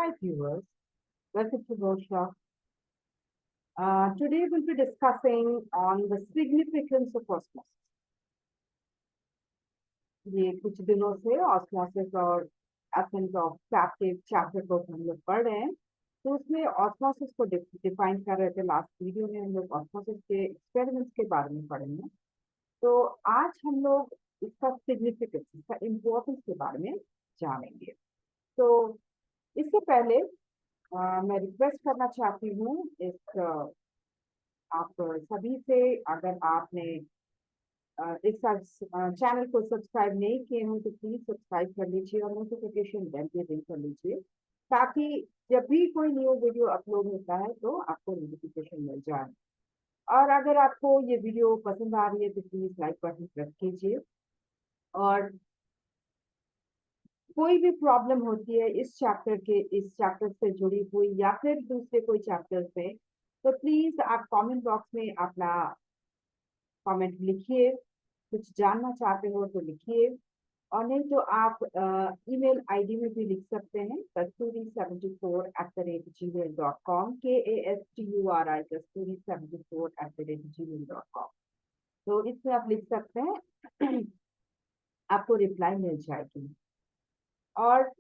Hi viewers, welcome to Workshop. Today we'll be discussing on the significance of osmosis. ये कुछ दिनों से osmosis और एसेंस ऑफ कैप्टिव चैप्टर को हम लोग पढ़ रहे हैं, तो उसमें ऑस्मोसिस को डिफाइन कर रहे थे। लास्ट वीडियो में हम लोग ऑस्मोसिस के एक्सपेरिमेंट्स के बारे में पढ़ेंगे। तो आज हम लोग इसका सिग्निफिकेंस, इसका इम्पोर्टेंस के बारे में जानेंगे। तो इससे पहले मैं रिक्वेस्ट करना चाहती हूँ आप सभी से, अगर आपने इस चैनल को सब्सक्राइब नहीं किए हो तो प्लीज सब्सक्राइब कर लीजिए और नोटिफिकेशन बेल पे रिंग कर लीजिए, ताकि जब भी कोई न्यू वीडियो अपलोड होता है तो आपको नोटिफिकेशन मिल जाए। और अगर आपको ये वीडियो पसंद आ रही है तो प्लीज लाइक बटन प्रेस कीजिए। और कोई भी प्रॉब्लम होती है इस चैप्टर से जुड़ी हुई या फिर दूसरे कोई चैप्टर से, तो प्लीज आप कमेंट बॉक्स में अपना कमेंट लिखिए। कुछ जानना चाहते हो तो लिखिए, और नहीं तो आप ईमेल आईडी में भी लिख सकते हैं, kasturi74@gmail.com, KASTURI kasturi74@gmail.com। तो इसमें आप लिख सकते हैं, आपको रिप्लाई मिल जाएगी। और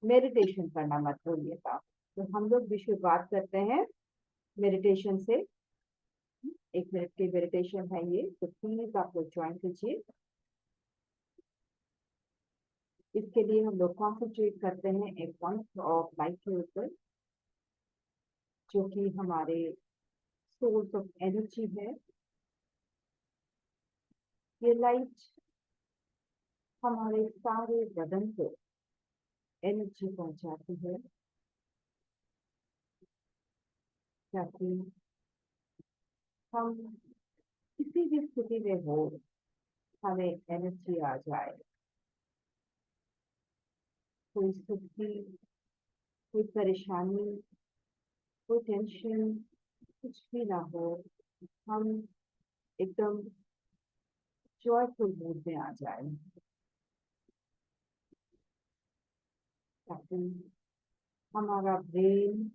मेडिटेशन करना मत भूलिएगा। तो हम लोग भी शुरुआत करते हैं मेडिटेशन से। 1 मिनट की मेडिटेशन है ये, तो प्लीज आप लोग ज्वाइन कीजिए। इसके लिए हम लोग कॉन्सेंट्रेट करते हैं एक पॉइंट ऑफ लाइट के ऊपर, जो कि हमारे सोर्स ऑफ एनर्जी है। ये लाइट हमारे सारे बदन को एनर्जी पहुंचाती है, ताकि हम किसी भी स्थिति में हो हमें एनर्जी आ जाए। कोई स्थिति, कोई परेशानी, कोई टेंशन कुछ भी ना हो, हम एकदम जॉयफुल मूड में आ जाए, ताकि हमारा ब्रेन,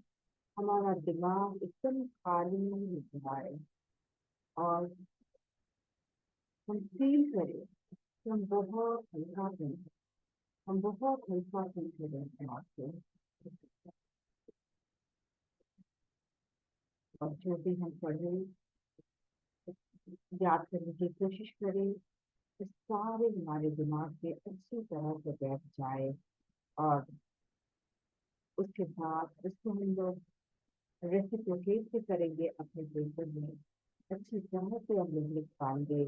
हमारा दिमाग एकदम खाली हो जाए और हम फील करें कि हम बहुत हल्का फील कर रहे हैं आपको। और जो भी हम पढ़े, याद करने की कोशिश करें, तो सारे हमारे दिमाग में अच्छी तरह से बैठ जाए। और उसके बाद उसको हम लोग रेसिप्रोकेट भी करेंगे अपने पेपर में, अच्छी तरह से हम लोग लिख पाएंगे,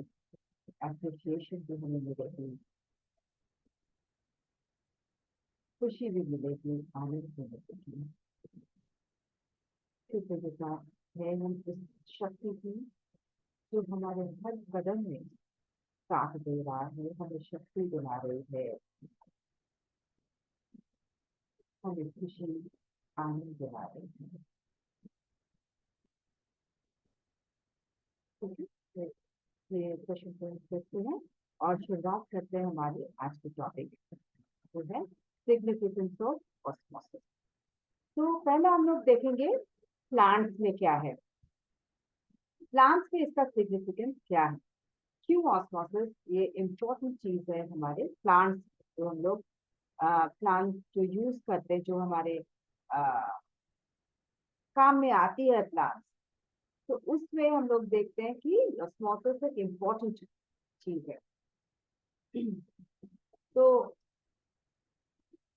एप्रिसिएशन भी हमें मिलेगी, खुशी भी मिलेगी, आनंद भी मिलेगी। कृतज्ञता है हम इस शक्ति की, जो हमारे हर कदम में साथ दे रहा है, हमें शक्ति दिला रही है, हमें खुशी आनंद दिला रही है। ये क्वेश्चन को देखते हैं और शुरुआत करते हैं हमारे आज के टॉपिक, जो है सिग्निफिकेंस ऑफ ऑस्मोसिस। तो पहला हम लोग देखेंगे प्लांट्स में क्या है, प्लांट्स में इसका सिग्निफिकेंस क्या है, क्यों ऑस्मोसिस ये इम्पोर्टेंट चीज है हमारे प्लांट्स। जो हम लोग प्लांट्स जो यूज करते हैं, जो हमारे काम में आती है प्लांट्स, तो उसमें हम लोग देखते हैं कि ऑस्मोसिस एक इम्पोर्टेंट चीज है। तो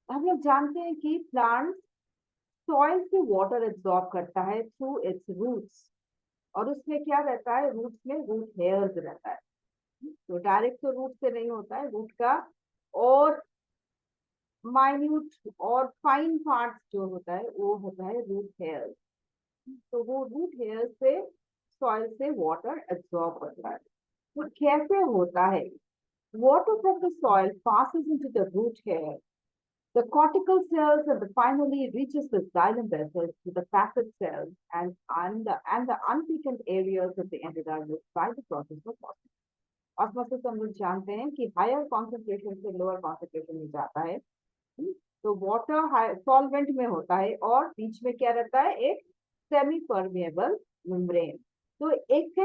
हम लोग जानते हैं कि प्लांट सॉइल से वाटर एब्जॉर्ब करता है थ्रू इट्स रूट्स, और उसमें क्या रहता है, रूट्स में रूट हेयर्स रहता है। तो डायरेक्ट तो रूट से नहीं होता है, रूट का और माइन्यूट और फाइन पार्ट जो होता है वो होता है रूट हेयर्स। तो वो रूट हेयर्स से सॉइल से वाटर एब्जॉर्ब करता है। तो कैसे होता है, water from the soil passes into the root hair, the cortical cells, and finally reaches the xylem vessels to the facet cells and the unthickened areas of the epidermis by the process of osmosis. Osmosis हम लोग जानते हैं कि higher concentration से lower concentration में जाता है। तो वाटर सॉल्वेंट में होता है और बीच में क्या रहता है, एक सेमी परमेएबल मेम्ब्रेन। तो एक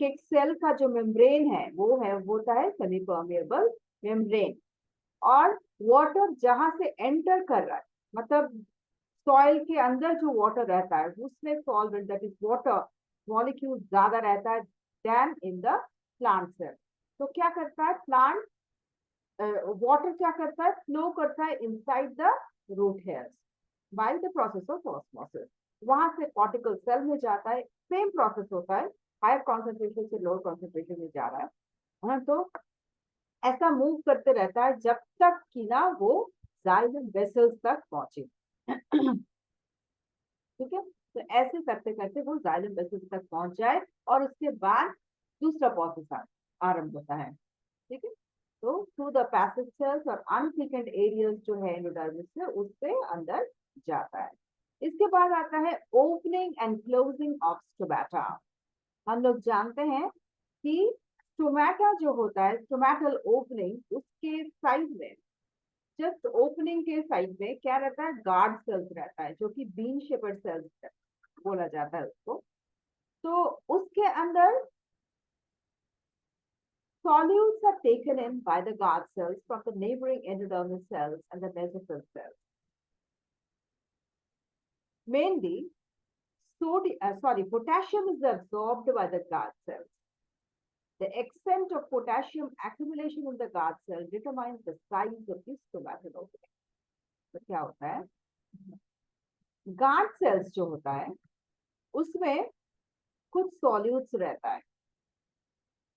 एक सेल का जो मेम्ब्रेन है वो होता है सेमी परमेएबल मेम्ब्रेन। और वाटर जहां से एंटर कर रहा है, मतलब सॉइल के अंदर जो वाटर रहता है उसमें solvent that is water molecule ज्यादा रहता है then in the plant cell. तो क्या करता है प्लांट, वाटर क्या करता है, फ्लो करता है inside the root hairs by the process of osmosis. वहां से कॉर्टिकल सेल में जाता है, सेम प्रोसेस होता है, हायर कॉन्सेंट्रेशन से लोअर कॉन्सेंट्रेशन में जा रहा है। हाँ, तो ऐसा मूव करते रहता है जब तक कि ना वो जाइलम वेसल्स तक पहुंचे। ठीक है, तो ऐसे करते करते वो जाइलम वेसल्स तक पहुंच जाए और उसके बाद दूसरा प्रोसेस आरंभ होता है। ठीक है, तो थ्रू द पैसेज सेल्स और अनथिकन्ड एरियाज जो है एंडोडर्मिस से उससे अंदर जाता है। इसके बाद आता है opening and closing of stomata. हम लोग जानते हैं कि स्टोमेटा जो होता है, स्टोमेटल ओपनिंग, उसके साइड में, जस्ट ओपनिंग के साइड में क्या रहता है, गार्ड सेल्स रहता है जो कि बीन शेपेड सेल्स बोला जाता है उसको। तो उसके अंदर solutes are taken in by the guard cells from the neighboring endodermal cells and the mesophyll cells. Mainly, potassium is absorbed by the guard cells. The extent of potassium accumulation in the guard cell determines the size of the stomatal opening. तो क्या होता है, guard sales जो होता है उसमें कुछ solutes रहता है,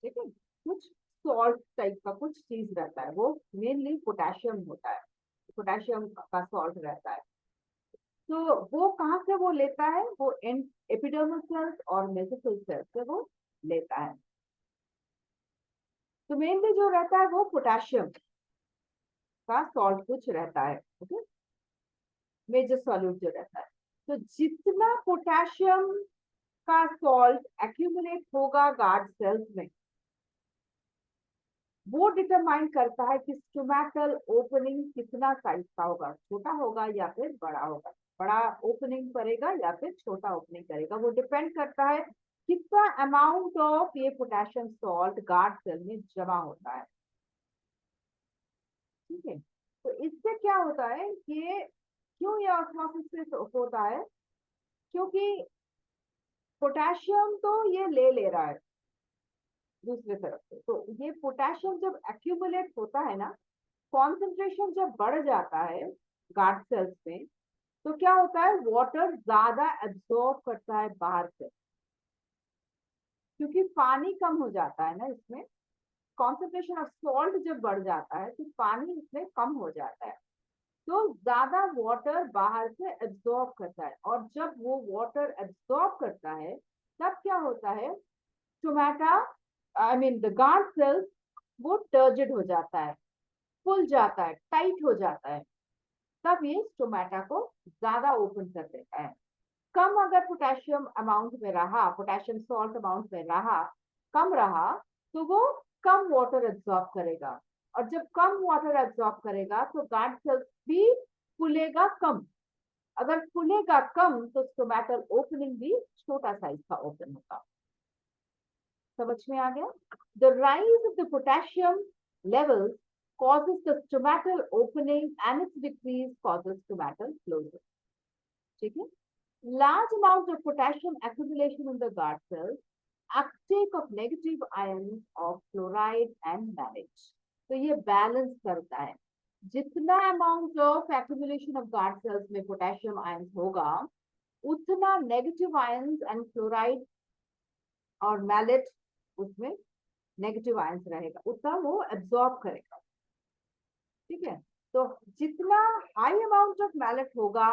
ठीक है, कुछ सॉल्ट टाइप का कुछ चीज रहता है, वो मेनली पोटेशियम होता है, पोटेशियम का सॉल्ट रहता है। तो वो कहाँ से वो लेता है, वो एपिडर्मल सेल्स और मेसोफिल सेल्स से वो लेता है। तो मेनली जो रहता है वो पोटेशियम का सॉल्ट कुछ रहता है, ओके, मेजर सॉल्यूट जो रहता है। तो जितना पोटेशियम का सॉल्ट एक्यूमुलेट होगा गार्ड सेल्स में, वो डिटरमाइन करता है कि स्टोमेटल ओपनिंग कितना साइज का होगा, छोटा होगा या फिर बड़ा होगा, बड़ा ओपनिंग करेगा या फिर छोटा ओपनिंग करेगा। वो डिपेंड करता है कितना अमाउंट ऑफ ये पोटेशियम सॉल्ट गार्ड सेल में जमा होता है। ठीक है, तो इससे क्या होता है कि क्यों ये ऑस्मोसिस से होता है, क्योंकि पोटेशियम तो ये ले रहा है दूसरे तरफ से। तो ये पोटेशियम जब एक्यूमुलेट होता है ना, कॉन्सेंट्रेशन जब बढ़ जाता है गार्ड सेल्स में, तो क्या होता है, वाटर ज्यादा एब्सॉर्ब करता है बाहर से, क्योंकि पानी कम हो जाता है ना इसमें, कॉन्सेंट्रेशन ऑफ सॉल्ट जब बढ़ जाता है तो पानी इसमें कम हो जाता है, तो ज्यादा वाटर बाहर से एब्सॉर्ब करता है। और जब वो वाटर एब्सॉर्ब करता है तब क्या होता है, stomata, I mean the guard sales, वो टर्जिड हो जाता है, फुल जाता है, टाइट हो जाता है, तब ये स्टोमेटा को ज्यादा ओपन कर देता है। कम अगर पोटेशियम अमाउंट में रहा, पोटेशियम सॉल्ट अमाउंट में रहा, कम रहा, तो वो कम वाटर एब्सॉर्ब करेगा, और जब कम वाटर एब्सॉर्ब करेगा तो गार्ड सेल्स भी फूलेगा कम। अगर फूलेगा कम तो स्टोमेटल ओपनिंग भी छोटा साइज का ओपन होगा। समझ में आ गया? The rise of the potassium levels causes the stomatal opening and its decrease causes stomatal closure. ठीक है, large amount of potassium accumulation in the guard cells, uptake of negative ions of chloride and malate. तो ये balance करता है, जितना amount of accumulation of guard cells में potassium ions होगा, उतना नेगेटिव आयंस एंड क्लोराइड और मैलेट, उसमें नेगेटिव आयंस रहेगा, उतना वो एब्सॉर्ब करेगा। ठीक है, तो जितना हाई अमाउंट ऑफ मैलेट होगा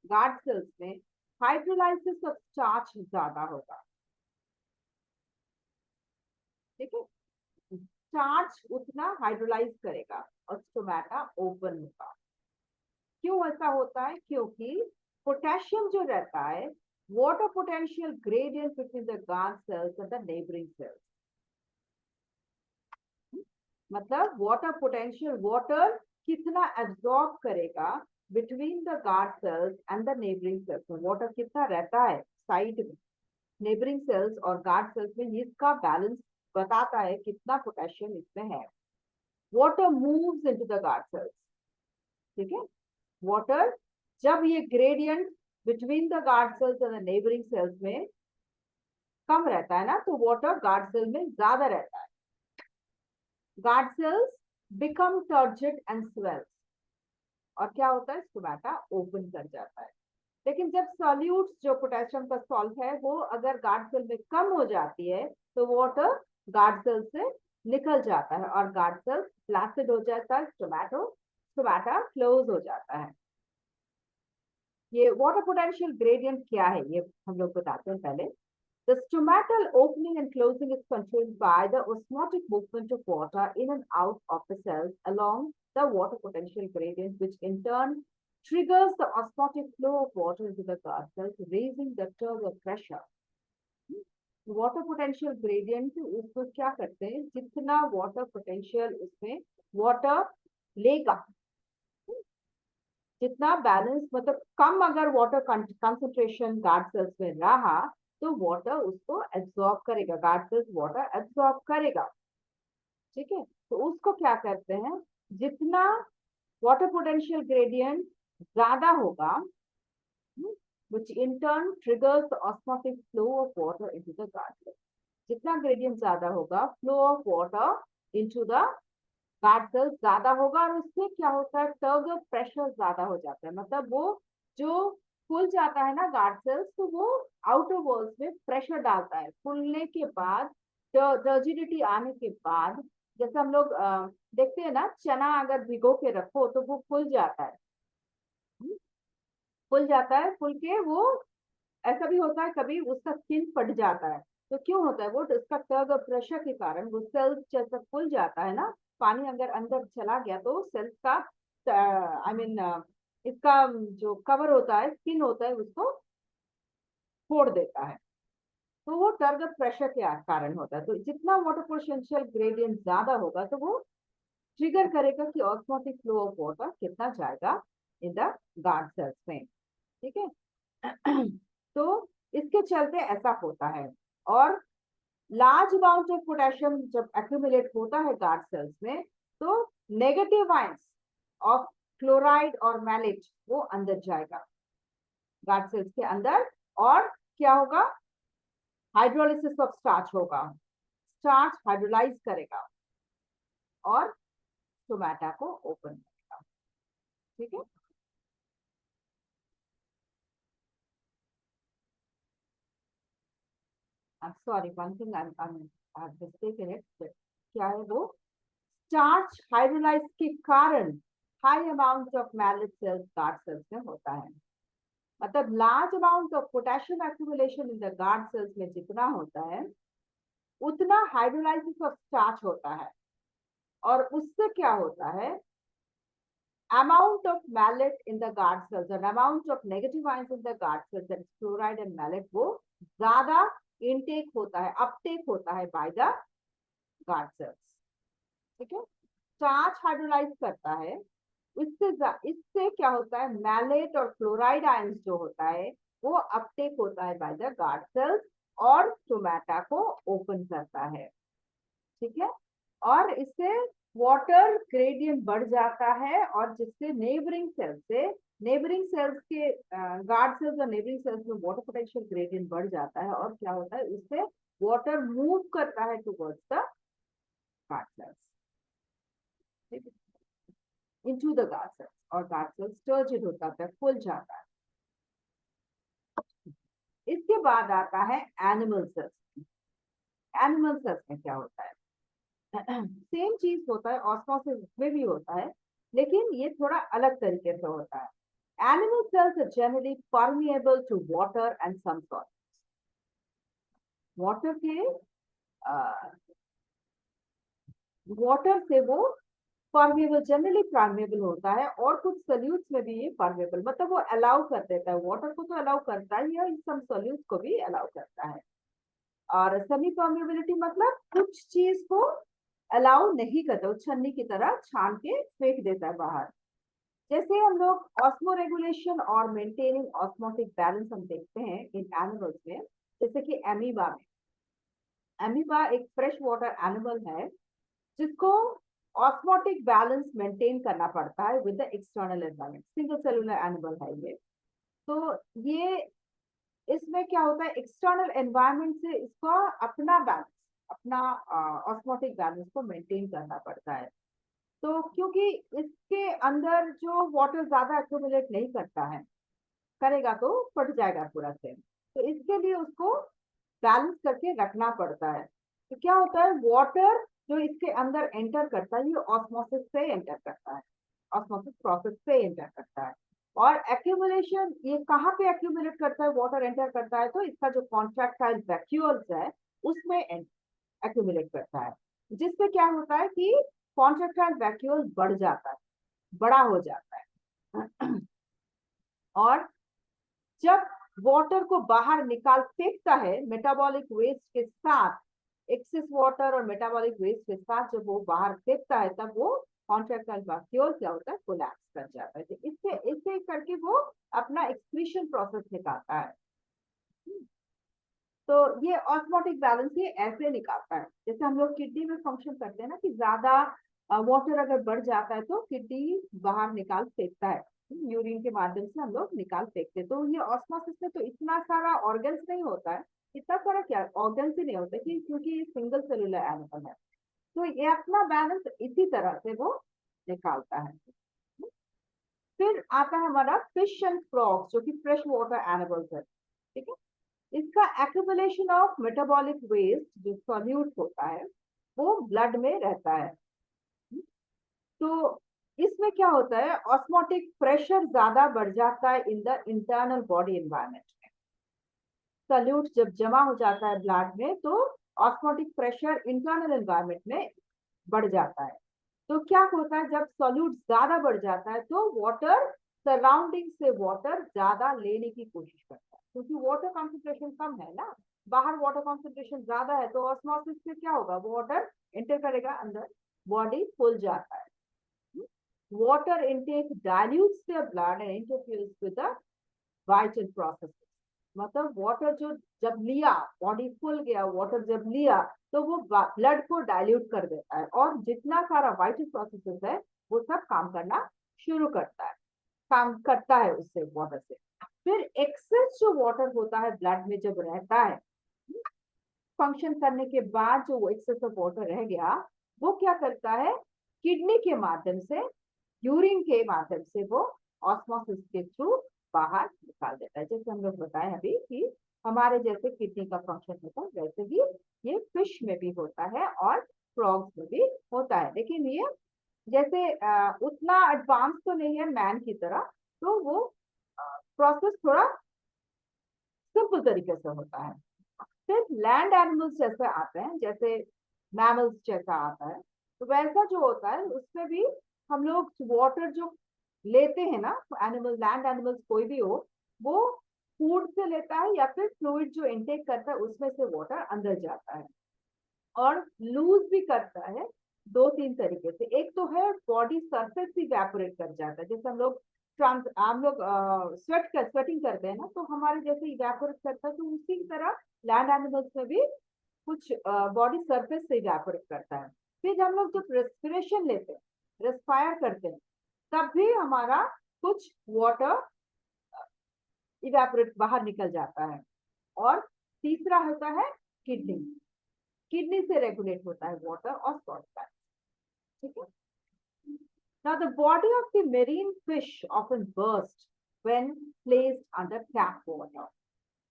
गार्ड सेल्स में, हाइड्रोलाइसिस ऑफ स्टार्च ज्यादा होगा। ठीक है, स्टार्च उतना हाइड्रोलाइज करेगा और स्टोमेटा ओपन होगा। क्यों ऐसा होता है? क्योंकि पोटेशियम जो रहता है, water potential gradient between the guard sales and the neighbouring cells, मतलब वाटर पोटेंशियल, वाटर कितना एब्जॉर्ब करेगा between the guard sales and the neighbouring cells में, वाटर कितना रहता है साइड में, नेबरिंग सेल्स और गार्ड सेल्स में, इसका बैलेंस बताता है कितना पोटेशियम इसमें है। Water moves into the guard sales, ठीक है। वाटर जब ये gradient between the guard sales and the neighbouring cells में कम रहता है ना, तो वाटर गार्ड सेल में ज्यादा रहता है। Guard cells become turgid and swells, और क्या होता है, स्टोमेटा ओपन कर जाता है। लेकिन जब सॉल्यूट्स जो पोटेशियम का सॉल्ट है वो अगर गार्ड सेल में कम हो जाती है तो वाटर गार्ड सेल से निकल जाता है और गार्ड सेल फ्लैसिड हो जाता है, स्टोमेटा क्लोज हो जाता है। ये वाटर पोटेंशियल ग्रेडियंट क्या है ये हम लोग बताते हैं पहले। The stomatal opening and closing is controlled by the osmotic movement of water in and out of the cells along the water potential gradient, which in turn triggers the osmotic flow of water into the guard cells, raising the turgor pressure. Water potential gradient उसको क्या करते हैं, जितना water potential उसमें water लेगा, जितना balance मतलब कम अगर वाटर कंसंट्रेशन गार्ड सेल्स में रहा तो वाटर उसको एब्जॉर्ब करेगा, गार्ड सेल्स वाटर एब्जॉर्ब करेगा, ठीक है। तो उसको क्या करते हैं, जितना वाटर पोटेंशियल ग्रेडियंट ज्यादा होगा, which in turn triggers the osmotic flow of water into the guard cells. जितना ग्रेडियंट ज्यादा होगा, flow of water into the guard sales ज्यादा होगा, और उससे क्या होता है, टर्गर प्रेशर ज्यादा हो जाता है, मतलब वो जो फूल जाता है ना गार्ड सेल्स, तो वो आउटर वॉल्स में प्रेशर डालता है। फूलने के बाद, टर्जिडिटी आने के बाद, जैसे हम लोग देखते हैं ना, चना अगर भिगो के रखो तो वो फूल जाता है, फूल जाता है, फूल के वो ऐसा भी होता है कभी उसका स्किन फट जाता है। तो क्यों होता है वो, उसका टग प्रेशर के कारण वो सेल्स जैसा फूल जाता है ना, पानी अगर अंदर चला गया तो सेल्स का आई मीन इसका जो कवर होता है, स्किन होता है, उसको फोड़ देता है। तो वो टर्गत प्रेशर के कारण होता है। तो जितना वाटर पोटेंशियल ग्रेडियंट ज्यादा होगा तो वो ट्रिगर करेगा कि ऑस्मोटिक फ्लो ऑफ वाटर कितना जाएगा इन द गार्ड सेल्स में, ठीक है। तो इसके चलते ऐसा होता है। और लार्ज अमाउंट ऑफ पोटेशियम जब एक्यूमुलेट होता है गार्ड सेल्स में, तो नेगेटिव आयंस ऑफ क्लोराइड और मैलेट वो अंदर जाएगा गार्ड सेल्स के अंदर, और क्या होगा, हाइड्रोलिसिस ऑफ स्टार्च होगा, स्टार्च हाइड्रोलाइज करेगा और स्टोमेटा को ओपन करेगा, ठीक है। I'm sorry, one thing I've mistaken it. क्या है वो, स्टार्च हाइड्रोलाइज के कारण high amount of malate cells guard cells में होता है। मतलब large amount of potassium accumulation in the guard cells में जितना होता है उतना हाइड्रोलाइसिस ऑफ स्टार्च होता है, और उससे क्या होता है, amount of malate in the guard cells and amount of negative ions in the guard cells, that is chloride and malate, वो ज्यादा इनटेक होता है, अपटेक होता है by the guard cells, ठीक है। स्टार्च हाइड्रोलाइज करता है, इससे क्या होता है, मैलेट और क्लोराइड आयंस जो होता है वो अपटेक होता है बाय द गार्ड सेल्स और स्टोमेटा को ओपन करता है, ठीक है। और इससे वाटर ग्रेडियंट बढ़ जाता है, और जिससे नेबरिंग सेल्स के गार्ड सेल्स और नेबरिंग सेल्स में वाटर पोटेंशियल ग्रेडियंट बढ़ जाता है, और क्या होता है, उससे वाटर मूव करता है टुवर्ड्स द गार्ड सेल्स, ठीक है, इनटू द गार्ड सेल्स, और गार्ड सेल्स टर्जिड हो जाता है, फुल जाता है। इसके बाद आता है एनिमल सेल्स। एनिमल सेल्स में क्या होता है, सेम चीज होता है, ऑस्मोसिस में भी होता है, लेकिन ये थोड़ा अलग तरीके से होता है। Animal cells are generally permeable to water and some salt. Water के वाटर से वो परमिएबल, जनरली परमिएबल होता है, और कुछ सोल्यूट्स में भी ये परमिएबल, मतलब वो अलाउ कर देता है, वाटर को तो अलाउ करता ही है, सम सोल्यूट्स को भी अलाउ करता है। और सेमी परमिएबिलिटी मतलब कुछ चीज को अलाउ नहीं करता, वो छन्नी की तरह छान के फेंक देता है बाहर। जैसे हम लोग ऑस्मो रेगुलेशन और मेंटेनिंग ऑस्मोटिक बैलेंस हम देखते हैं इन एनिमल्स में, जैसे कि एमीबा में। एमीबा एक फ्रेश वाटर एनिमल है जिसको ऑस्मोटिक बैलेंस मेंटेन करना पड़ता है with the external environment. Single cellular animal है ये। तो ये इसमें क्या होता है, एक्सटर्नल एनवायरनमेंट से इसका अपना बैलेंस, अपना ऑस्मोटिक बैलेंस को मेंटेन करना पड़ता है। तो क्योंकि इसके अंदर जो वाटर ज्यादा एक्यूमुलेट नहीं करता है, करेगा तो फट जाएगा पूरा से, तो इसके लिए उसको बैलेंस करके रखना पड़ता है। तो क्या होता है, वाटर जो इसके अंदर एंटर करता है ये ऑस्मोसिस से एंटर करता है, ऑस्मोसिस प्रोसेस से एंटर करता है। और एक्यूमुलेशन ये कहाँ पे एक्यूमुलेट करता है, वाटर एंटर करता है तो इसका जो कॉन्ट्रैक्टाइल वैक्यूल्स है उसमें एक्यूमुलेट करता है, जिससे क्या होता है कि कॉन्ट्रैक्टाइल वैक्यूल बढ़ जाता है, बड़ा हो जाता है। और जब वाटर को बाहर निकाल फेंकता है मेटाबॉलिक वेस्ट के साथ, एक्सेस वाटर और मेटाबॉलिक वेस्ट के साथ जब वो बाहर फेंकता है तब वो कॉन्ट्रैक्टाइल वैक्यूल क्या होता है, कोलैप्स कर जाता है। तो इससे इससे करके वो अपना एक्सक्रीशन प्रोसेस निकालता है। तो ये ऑस्मोटिक बैलेंस ये ऐसे निकालता है, जैसे हम लोग किडनी में फंक्शन करते हैं ना, कि ज्यादा वाटर अगर बढ़ जाता है तो किडनी बाहर निकाल फेंकता है, यूरिन के माध्यम से हम लोग निकाल फेंकते हैं। तो ये ऑस्मोसिस में तो इतना सारा ऑर्गन्स नहीं होता है, इतना सारा क्या ऑर्गन्स ही नहीं होता कि क्योंकि ये सिंगल सेलुलर एनिमल है, तो ये अपना बैलेंस इसी तरह से वो निकालता है। फिर आता है हमारा फिश एंड फ्रॉग्स, जो कि फ्रेश वाटर एनिमल्स है, ठीक है। इसका एक्यूमुलेशन ऑफ मेटाबॉलिक वेस्ट जो सॉल्यूट होता है वो ब्लड में रहता है। तो इसमें क्या होता है, ऑस्मोटिक प्रेशर ज्यादा बढ़ जाता है in the internal body environment में। सॉल्यूट जब जमा हो जाता है ब्लड में तो ऑस्मोटिक प्रेशर इंटरनल एनवायरनमेंट में बढ़ जाता है। तो क्या होता है, जब सॉल्यूट ज्यादा बढ़ जाता है तो वाटर सराउंडिंग से वाटर ज्यादा लेने की कोशिश करता है, क्योंकि वाटर कॉन्सेंट्रेशन कम है ना, बाहर वाटर कॉन्सेंट्रेशन ज्यादा है, तो ऑस्मोसिस से क्या होगा, वाटर एंटर करेगा अंदर, बॉडी फुल जाता है। Water intake dilutes the blood and interferes with the vital process. मतलब वाटर जो जब लिया, बॉडी फुल गया, वाटर जब लिया तो वो ब्लड को डाइल्यूट कर देता है और जितना सारा वाइटल प्रोसेसेस है वो सब काम करना शुरू करता है, काम करता है उससे, वाटर से। फिर एक्सेस जो वाटर होता है ब्लड में जब रहता है, फंक्शन करने के बाद जो एक्सेस ऑफ वाटर रह गया वो क्या करता है, किडनी के माध्यम से, यूरिन के माध्यम से वो ऑस्मोसिस के थ्रू बाहर निकाल देता है। जैसे हम लोग बताएं अभी कि हमारे जैसे किडनी का फंक्शन होता है वैसे ही ये फिश में भी होता है और फ्रॉग्स में भी होता है, लेकिन ये जैसे उतना एडवांस तो नहीं है मैन की तरह, तो वो प्रोसेस थोड़ा सिंपल तरीके से होता है। फिर लैंड एनिमल्स जैसे आते हैं, जैसे मैमल्स जैसा आता है, तो वैसा जो होता है उसमें भी हम लोग वाटर जो लेते हैं ना, एनिमल, लैंड एनिमल्स कोई भी हो, वो फूड से लेता है या फिर फ्लूइड जो इनटेक करता है उसमें से वाटर अंदर जाता है और लूज भी करता है दो तीन तरीके से। एक तो है बॉडी सरफेस ही इवेपोरेट कर जाता है, जैसे हम लोग स्वेटिंग करते हैं ना, तो हमारे जैसे इवेपोरेट करता है, तो उसी की तरह लैंड एनिमल्स में भी कुछ बॉडी सरफेस से इवेपोरेट करता है। फिर हम लोग जब रेस्पिरेशन लेते हैं, रेस्पायर करते हैं, तब भी हमारा कुछ वाटर इवेपोरेट बाहर निकल जाता है। और तीसरा होता है किडनी, किडनी से रेगुलेट होता है वाटर और सॉल्ट का, ठीक है। Now the body of the marine fish often bursts when placed under tap water.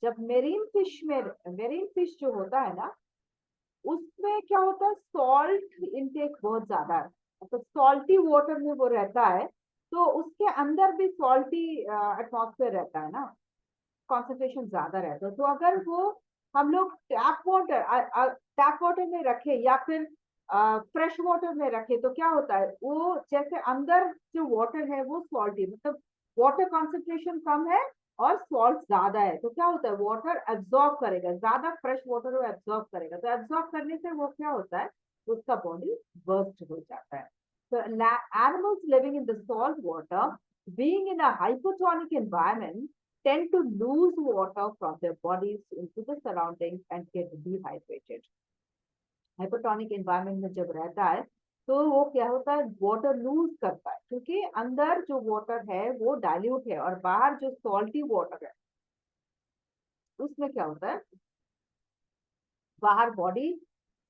जब मेरीन फिश जो होता है ना, उसमें क्या होता है, सॉल्ट इनटेक बहुत ज्यादा है, मतलब सॉल्टी वाटर में वो रहता है, तो उसके अंदर भी सॉल्टी एटमॉस्फेयर रहता है ना, कॉन्सेंट्रेशन ज्यादा रहता है। तो अगर वो हम लोग टैप वाटर में रखे या फिर फ्रेश वाटर में रखे तो क्या होता है, वो जैसे अंदर जो वाटर है वो सॉल्टी, मतलब वाटर कॉन्सेंट्रेशन कम है और सॉल्ट ज्यादा है, तो क्या होता है, वाटर एब्जॉर्ब करेगा, ज्यादा फ्रेश वाटर वो एब्जॉर्ब करेगा, तो एब्जॉर्ब करने से वो क्या होता है, उसका बॉडी बर्स्ट हो जाता है. So animals living in the salt water, being in a hypotonic environment, tend to lose water from their bodies into the surroundings and get dehydrated. Hypotonic environment में जब रहता है तो वो क्या होता है, वाटर लूज करता है, क्योंकि अंदर जो वाटर है वो डाइल्यूट है और बाहर जो सॉल्टी वाटर है उसमें क्या होता है, बाहर बॉडी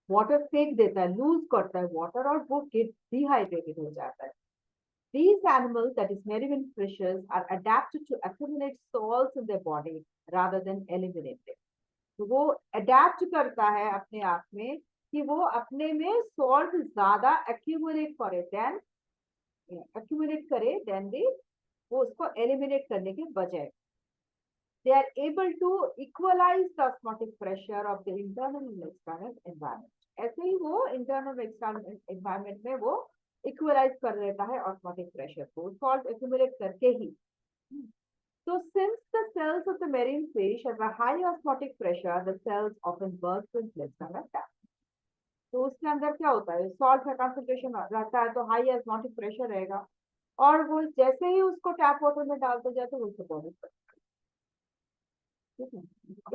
वाटर फेंक देता है, लूज करता है वाटर और वो डिहाइड्रेटेड हो जाता है. These animals, that is marine fishes, are adapted to accumulate salts in their body rather than eliminate them. तो वो अडेप्ट करता है अपने आप में कि वो अपने में सॉल्ट ज्यादा एक्यूमुलेट करे देन दी वो उसको एलिमिनेट करने के बजाय. They are able to equalize the osmotic pressure of the internal and external environment. ऐसे ही वो internal external environment में वो इक्वलाइज कर लेता है ऑस्मोटिक प्रेशर को सॉल्ट एक्यूमुलेट करके ही. So since the cells of the marine fish have a high osmotic pressure, the cells often burst in place like that. तो उसके अंदर क्या होता है, सॉल्ट का कंसंट्रेशन रहता है तो हाई ऑस्मोटिक प्रेशर रहेगा और वो जैसे ही उसको टैप वाटर में डालते जाते हैं उसको बॉडी पर. ठीक है.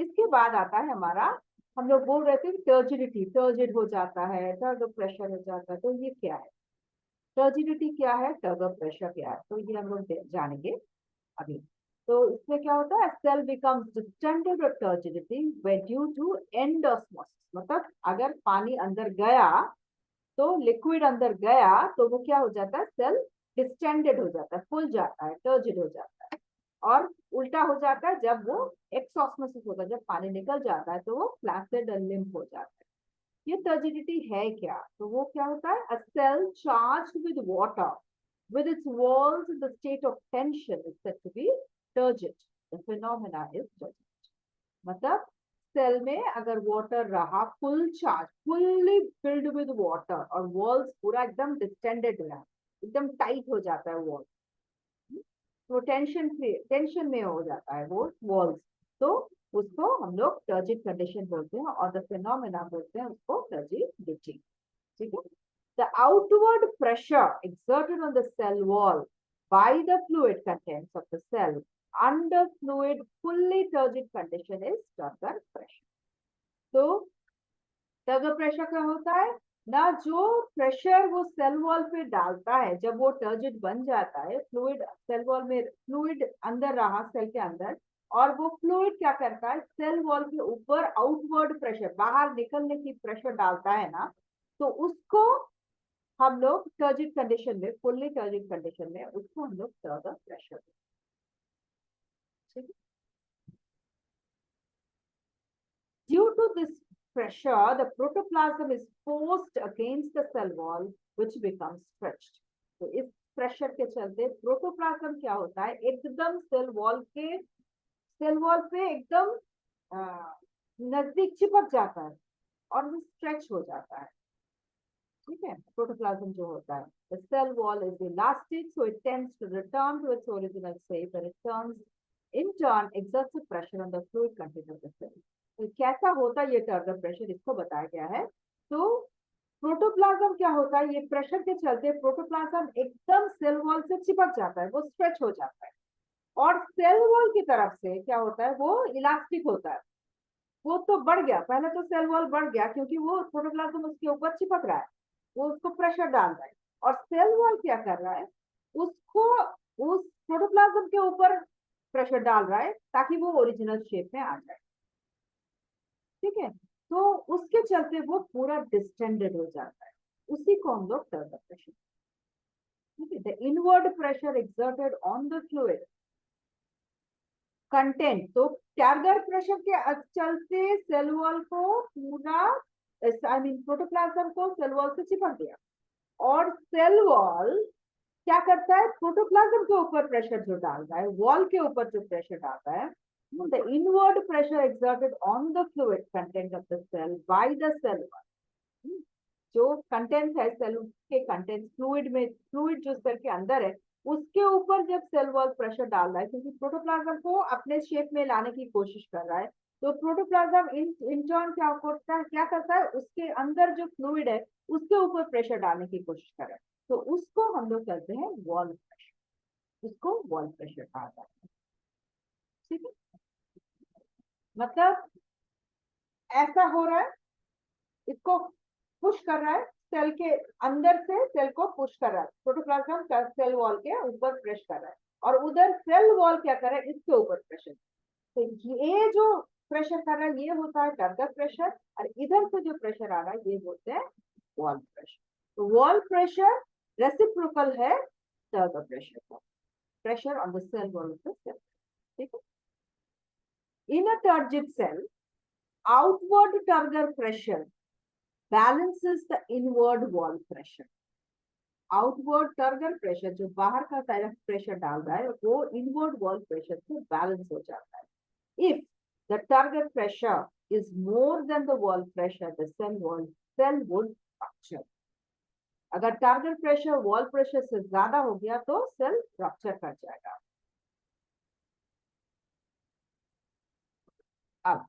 इसके बाद आता है हमारा, हम लोग बोल रहे थे टर्जिडिटी, टर्जिड हो जाता है, टर्गर प्रेशर हो जाता है. तो ये क्या है, टर्जिडिटी क्या है, टर्गर प्रेशर क्या है, तो ये हम लोग जानेंगे अभी. तो इसमें क्या होता है, सेल बिकम्स डिस्टेंडेड और turgidity due to and osmosis. मतलब अगर पानी अंदर गया तो लिक्विड अंदर गया तो वो क्या हो जाता है, सेल डिस्टेंडेड हो जाता है, फुल जाता है, टर्जिड हो जाता है. और उल्टा हो जाता है जब वो एक्सऑस्मोसिस होता है, जब पानी निकल जाता है तो वो फ्लैसिड और लिम्प हो जाता है. ये टर्जिडिटी है क्या, तो वो क्या होता है, a cell charged with water with its walls in the state of tension is said to be turgid. The phenomena is turgid. मतलब सेल में अगर वाटर रहा full charge, fully filled with water और वॉल्स पूरा एकदम distended रहा, एकदम tight हो जाता है वॉल, तो टेंशन में हो जाता है वो वॉल्स, तो उसको हम लोग टर्जिड कंडीशन बोलते हैं और द फिनोमेना बोलते हैं उसको टर्जिडिटी. ठीक है. The outward pressure exerted on the cell wall by the fluid contents of the cell under fluid fully turgid condition is turgor pressure. तो टर्गर प्रेशर क्या होता है ना, जो प्रेशर वो सेल वॉल पे डालता है जब वो टर्जिड बन जाता है, फ्लूइड सेल वॉल में फ्लूइड अंदर रहा सेल के अंदर और वो फ्लूइड क्या करता है, सेल वॉल के ऊपर आउटवर्ड प्रेशर, बाहर निकलने की प्रेशर डालता है ना, तो उसको हम लोग टर्जिड कंडीशन में, फुल्ली टर्जिड कंडीशन में उसको हम लोग turgor pressure. Due to this pressure, the protoplasm is forced against the cell wall, which becomes stretched. तो इस प्रेशर के चलते प्रोटोप्लाज्म क्या होता है, एकदम सेल वॉल पे एकदम नजदीक चिपक जाता है और वो स्ट्रेच हो जाता है. ठीक है. प्रोटोप्लाज्म जो होता है, the cell wall is elastic, so it tends to return to its original shape and it turns in turn exerts pressure on the fluid content of the cell. तो कैसा होता है ये टर्गर प्रेशर, इसको बताया गया है. तो प्रोटोप्लाज्म क्या होता है, ये प्रेशर के चलते प्रोटोप्लाज्म एकदम सेल वॉल से चिपक जाता है, वो स्ट्रेच हो जाता है और सेल वॉल की तरफ से क्या होता है, वो इलास्टिक होता है. वो तो बढ़ गया, पहले तो सेल वॉल बढ़ गया क्योंकि वो प्रोटोप्लाज्म उसके ऊपर चिपक रहा है, वो उसको प्रेशर डाल रहा है और सेल वॉल क्या कर रहा है, उसको उस प्रोटोप्लाज्म के ऊपर प्रेशर डाल रहा है ताकि वो ओरिजिनल शेप में आ जाए. ठीक है. तो उसके चलते वो पूरा डिस्टेंडेड हो जाता है, उसी को हम लोग टर्गर प्रेशर. ठीक है. The inward pressure exerted on the fluid content, तो टर्गर प्रेशर के चलते सेल वॉल को पूरा, आई मीन प्रोटोप्लाज्म को सेल वॉल से चिपक दिया और सेल वॉल क्या करता है, प्रोटोप्लाज्म के ऊपर प्रेशर जो डालता है, वॉल के ऊपर जो प्रेशर डालता है, the inward pressure exerted on the fluid content of the cell by the cell wall. जो कंटेंट है सेल के कंटेंट फ्लूइड में, फ्लूइड जो सेल के अंदर है उसके ऊपर जब सेल वॉल प्रेशर डाल रहा है, क्योंकि प्रोटोप्लाज्म को अपने शेप में लाने की कोशिश कर रहा है, तो प्रोटोप्लाज्म इन टर्न क्या करता है, उसके अंदर जो फ्लूइड है उसके ऊपर प्रेशर डालने की कोशिश कर रहा है, तो उसको हम लोग कहते हैं वॉल प्रेशर, उसको वॉल प्रेशर कहा जाता है। ठीक है, मतलब ऐसा हो रहा है, इसको पुश कर रहा है, सेल के अंदर से सेल को पुश कर रहा है, प्रोटोप्लाज्म का सेल वॉल के ऊपर प्रेस कर रहा है, और उधर सेल वॉल क्या कर रहा है, इसके ऊपर प्रेशर। तो ये जो प्रेशर कर रहा है ये होता है टर्गर प्रेशर, और इधर से जो प्रेशर आ रहा है ये बोलते हैं वॉल प्रेशर। तो वॉल प्रेशर रेसिप्रोकल है टर्गर प्रेशर का, pressure on the cell wall of the cell. ठीक है, in a turgid cell outward turgor pressure balances the inward wall pressure. Outward turgor pressure जो बाहर का तरफ प्रेशर डाल रहा है वो इनवर्ड वॉल प्रेशर से बैलेंस हो जाता है। If the turgor pressure is more than the wall pressure the cell would rupture. अगर टारगेट प्रेशर वॉल प्रेशर से ज्यादा हो गया तो सेल रप्चर कर जाएगा। अब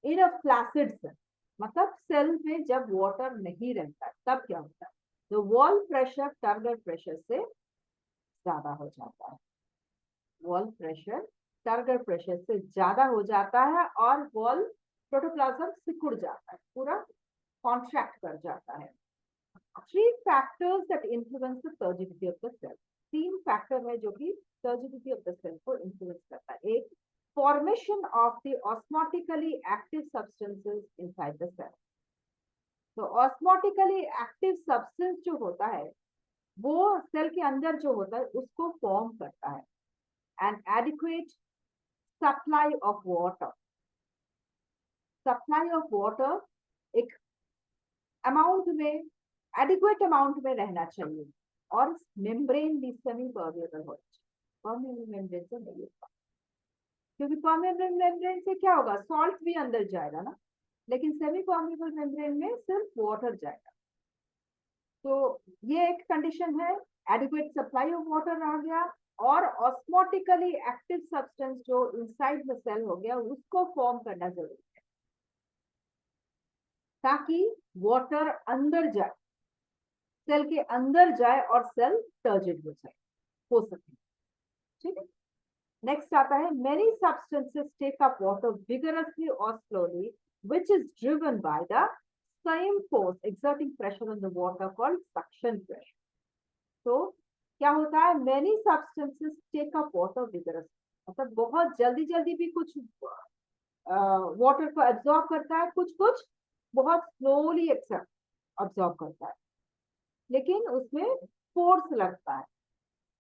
इन अ फ्लैसिड सेल, मतलब सेल में जब वाटर नहीं रहता तब क्या होता है, तो वॉल प्रेशर टारगेट प्रेशर से ज्यादा हो जाता है। वॉल प्रेशर टारगेट प्रेशर से ज्यादा हो जाता है और वॉल प्रोटोप्लाज्म सिकुड़ जाता है, पूरा कॉन्ट्रैक्ट कर जाता है। Three factors that influence the turgidity of the cell, तीन फैक्टर है जो कि सर्जिडिटी ऑफ द सेल को इन्फ्लुएंस करता है। एक, formation of the osmotically active substances inside the cell. तो ऑस्मोटिकली एक्टिव सब्सटेंस जो होता है वो सेल के अंदर जो होता है उसको फॉर्म करता है। And adequate supply of water, supply of water एक अमाउंट में, एडिक्वेट अमाउंट में रहना चाहिए, और मेम्ब्रेन भी सेमी परमेबल हो चाहिए, परमेबल मेम्ब्रेन से नहीं होगा, क्योंकि परमेबल मेम्ब्रेन से क्या होगा, सॉल्ट भी अंदर जाएगा ना, लेकिन सेमी परमेबल मेम्ब्रेन में सिर्फ वाटर जाएगा। तो ये एक कंडीशन है, एडिक्वेट सप्लाई ऑफ वाटर रह गया, और ऑस्मोटिकली एक्टिव सब्सटेंस जो इनसाइड द सेल हो गया उसको फॉर्म करना जरूरी है ताकि वाटर अंदर जाए, सेल के अंदर जाए और सेल टर्जिड हो सके। ठीक है, नेक्स्ट आता है, many substances take up water vigorously और slowly which is driven by the same force exerting pressure on the water called suction pressure. तो क्या होता है, many substances take up water vigorously, मतलब बहुत जल्दी जल्दी भी कुछ वाटर को एब्जॉर्ब करता है, कुछ कुछ बहुत स्लोली एब्जॉर्ब करता है, लेकिन उसमें फोर्स लगता है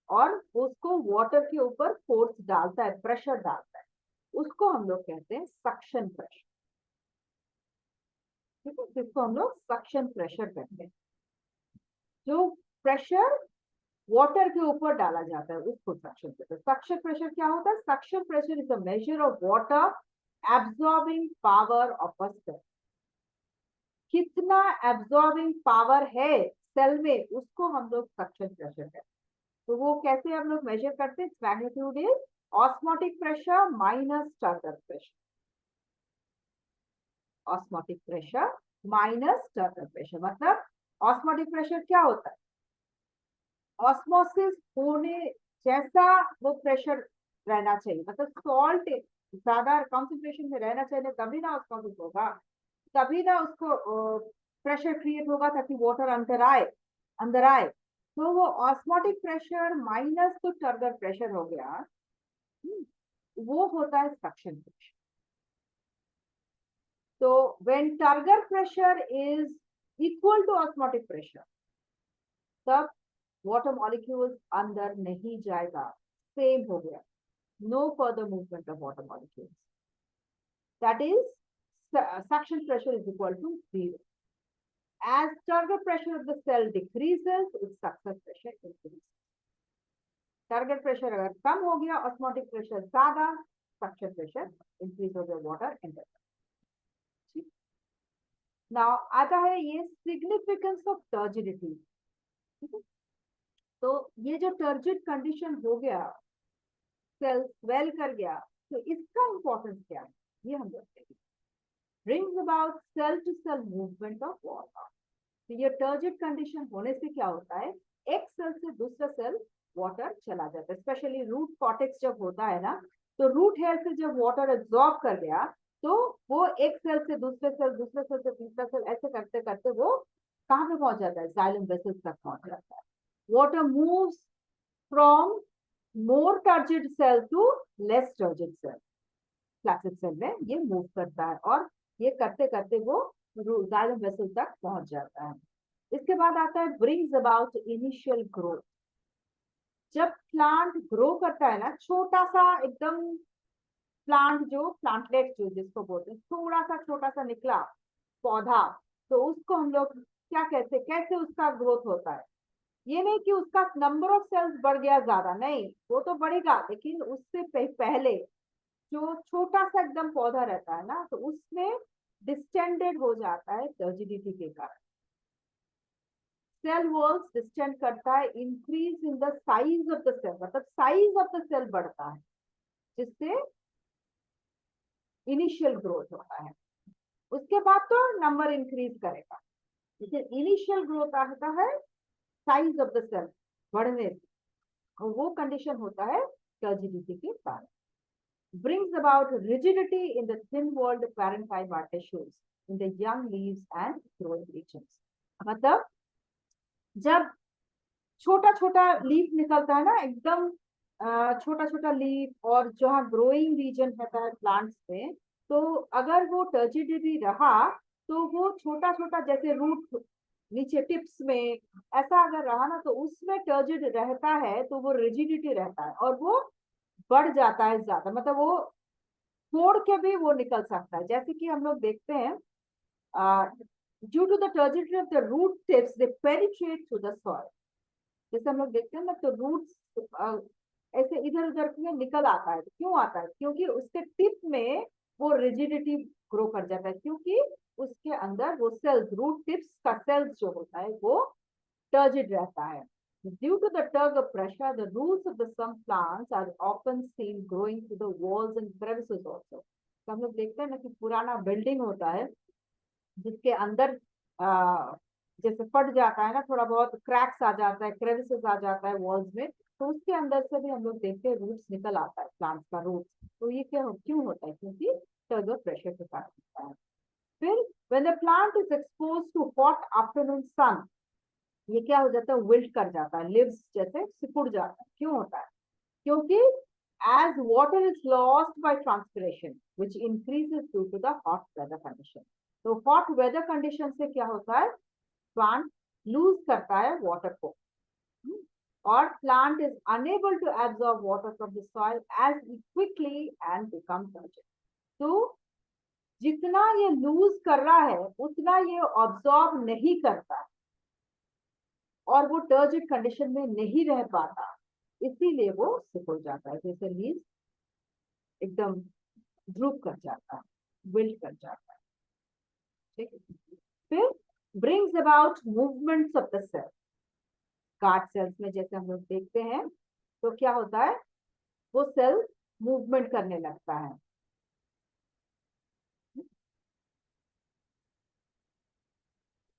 और उसको वाटर के ऊपर फोर्स डालता है, प्रेशर डालता है, उसको हम लोग कहते हैं सक्शन प्रेशर। ठीक है, जिसको हम लोग सक्शन प्रेशर कहते हैं। जो प्रेशर वाटर के ऊपर डाला जाता है उसको सक्शन प्रेशर। सक्शन प्रेशर क्या होता है, suction pressure is the measure of water absorbing power of a cell. कितना एब्जॉर्बिंग पावर है सेल में उसको हम लोग सक्शन प्रेशर कहते हैं। तो वो कैसे हम लोग मेजर करते हैं, magnitude is osmotic pressure minus turgor pressure, osmotic pressure minus turgor pressure. मतलब ऑस्मोटिक प्रेशर क्या होता है, ऑस्मोसिस होने जैसा वो प्रेशर रहना चाहिए, मतलब सॉल्ट ज्यादा कॉन्सेंट्रेशन में रहना चाहिए, तभी ना ऑस्मोसिस होगा, तभी ना उसको प्रेशर क्रिएट होगा ताकि वाटर अंदर आए। तो वो ऑस्मोटिक प्रेशर माइनस तो टर्गर प्रेशर हो गया, वो होता है सक्शन प्रेशर। तो when turgor pressure is equal to osmotic pressure तब वाटर मॉलिक्यूल्स अंदर नहीं जाएगा, सेम हो गया, no further movement of water molecules, that is suction pressure is equal to 0। As target pressure of the cell decreases, its success pressure increases. Target pressure अगर कम हो गया, osmotic pressure ज्यादा, suction pressure increase हो गया, water enter। Now आता है ये significance of turgidity। तो ये जो turgid condition हो गया, सेल स्वेल कर गया, तो इसका इंपॉर्टेंस क्या है, ये हम लोग देखेंगे। Brings about cell to cell movement of water. तो ये टर्जिड कंडीशन होने से क्या होता है, एक सेल से दूसरा सेल वाटर चला जाता है। स्पेशली रूट कॉर्टेक्स जब होता है ना, तो रूट हेयर से जब वाटर एब्जॉर्ब कर गया, तो वो एक सेल से दूसरे सेल, दूसरे सेल से तीसरा सेल, ऐसे करते करते वो कहाँ पे पहुंच जाता है, जाइलम वेसल्स तक पहुंच जाता है। Water moves from more turgid cell to less turgid cell, flaccid cell में ये मूव करता है, और ये करते करते वो जाइलम वेसल तक पहुंच जाता है। इसके बाद आता है ब्रिंग्स अबाउट इनिशियल ग्रोथ। जब प्लांट ग्रो करता है ना, छोटा सा एकदम प्लांट, जो प्लांटलेट जो जिसको बोलते हैं, थोड़ा सा छोटा सा निकला पौधा, तो उसको हम लोग क्या कहते हैं, कैसे उसका ग्रोथ होता है। ये नहीं कि उसका नंबर ऑफ सेल्स बढ़ गया ज्यादा, नहीं, वो तो बढ़ेगा, लेकिन उससे पहले जो छोटा सा एकदम पौधा रहता है ना, तो उसमें डिस्टेंडेड हो जाता है टर्जिडिटी के कारण। सेल वॉल्स डिस्टेंड करता है, increase in the size of the cell, मतलब साइज ऑफ द सेल बढ़ता है, जिससे इनिशियल ग्रोथ होता है। उसके बाद तो नंबर इंक्रीज करेगा, लेकिन इनिशियल ग्रोथ आता है साइज ऑफ द सेल बढ़ने से, वो कंडीशन होता है टर्जिडिटी के कारण। brings about rigidity in the thin-walled parenchyma tissues in the young leaves and growing regions. मतलब जब छोटा छोटा लीफ निकलता है ना, एकदम छोटा छोटा लीफ, और जहाँ ग्रोइंग रीजन रहता है प्लांट्स में, तो अगर वो टर्जिडिटी रहा, तो वो छोटा छोटा जैसे रूट नीचे टिप्स में ऐसा अगर रहा ना, तो उसमें टर्जिड रहता है, तो वो रिजिडिटी रहता है, और वो बढ़ जाता है ज्यादा, मतलब वो फोड़ के भी वो निकल सकता है। जैसे कि हम लोग देखते हैं, due to the turgidity of the root tips they penetrate through the soil. जैसे हम लोग देखते हैं ना, तो रूट्स ऐसे इधर उधर में निकल आता है। क्यों आता है, क्योंकि उसके टिप में वो रिजिडिटी ग्रो कर जाता है, क्योंकि उसके अंदर वो सेल्स, रूट टिप्स का सेल्स जो होता है वो turgid रहता है। Due to the tug of pressure, the roots of the some plants are often seen growing through the walls and crevices also. तो हम लोग देखते हैं ना कि पुराना बिल्डिंग होता है, जिसके अंदर जैसे फट जाता है ना, थोड़ा बहुत क्रैक्स आ जाता है, क्रेविसेस आ जाता है वॉल्स में, तो उसके अंदर से भी हम लोग देखते हैं रूट्स निकल आता है, प्लांट्स का रूट। तो ये क्यों होता है, क्योंकि टग ऑफ प्रेशर के कारण होता है। फिर when the plant is exposed to hot afternoon sun, ये क्या हो जाता है, विल्ट कर जाता है, लिव्स जैसे सिकुड़ जाता है। क्यों होता है, क्योंकि as water is lost by transpiration which increases due to the hot weather condition। तो hot weather condition से क्या होता है, प्लांट लूज करता है वाटर को, और plant is enable to absorb water from the soil as quickly and become turgid. तो जितना ये लूज कर रहा है, उतना ये ऑब्जॉर्ब नहीं करता, और वो टर्जिड कंडीशन में नहीं रह पाता, इसीलिए वो सिकुड़ जाता है, जैसे लीव्स एकदम ड्रूप कर जाता है, विल्ट कर जाता है। ठीक है। फिर brings about movements of the cell. Guard cells में जैसे हम लोग देखते हैं, तो क्या होता है, वो सेल मूवमेंट करने लगता है।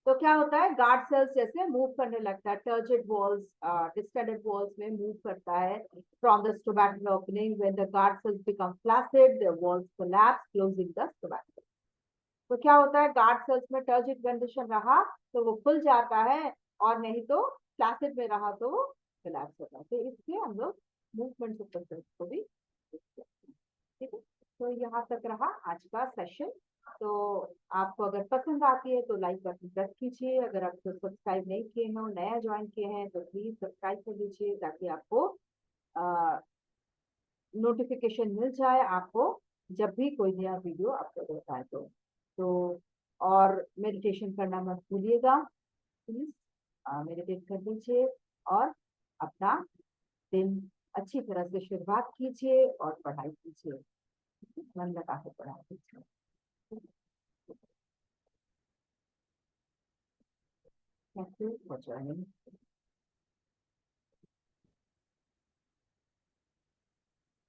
तो क्या होता है, गार्ड सेल्स जैसे मूव करने लगता है, टर्जिड वॉल्स, डिस्टेंडेड वॉल्स में मूव करता है from the stomatic opening. When the guard cells become flaccid, the walls collapse closing the stomatic. तो क्या होता है, गार्ड सेल्स में टर्जिड कंडीशन रहा तो वो खुल जाता है, और नहीं तो फ्लैसिड में रहा तो वो कोलैप्स होता है। तो इसलिए हम लोग मूवमेंट ऑफ द सेल्स को भी देखते हैं। ठीक है, तो यहाँ तक रहा आज का सेशन। तो आपको अगर पसंद आती है तो लाइक बटन प्रेस कीजिए, अगर आप सब्सक्राइब नहीं किए हो, नया ज्वाइन किए हैं, तो प्लीज सब्सक्राइब कर लीजिए, ताकि आपको नोटिफिकेशन मिल जाए आपको जब भी कोई नया वीडियो अपलोड होता है। तो और मेडिटेशन करना मत भूलिएगा, प्लीज मेडिटेट कर लीजिए, और अपना दिन अच्छी तरह से शुरुआत कीजिए, और पढ़ाई कीजिए, मन लगा के पढ़ाई कीजिए। Thank you for joining.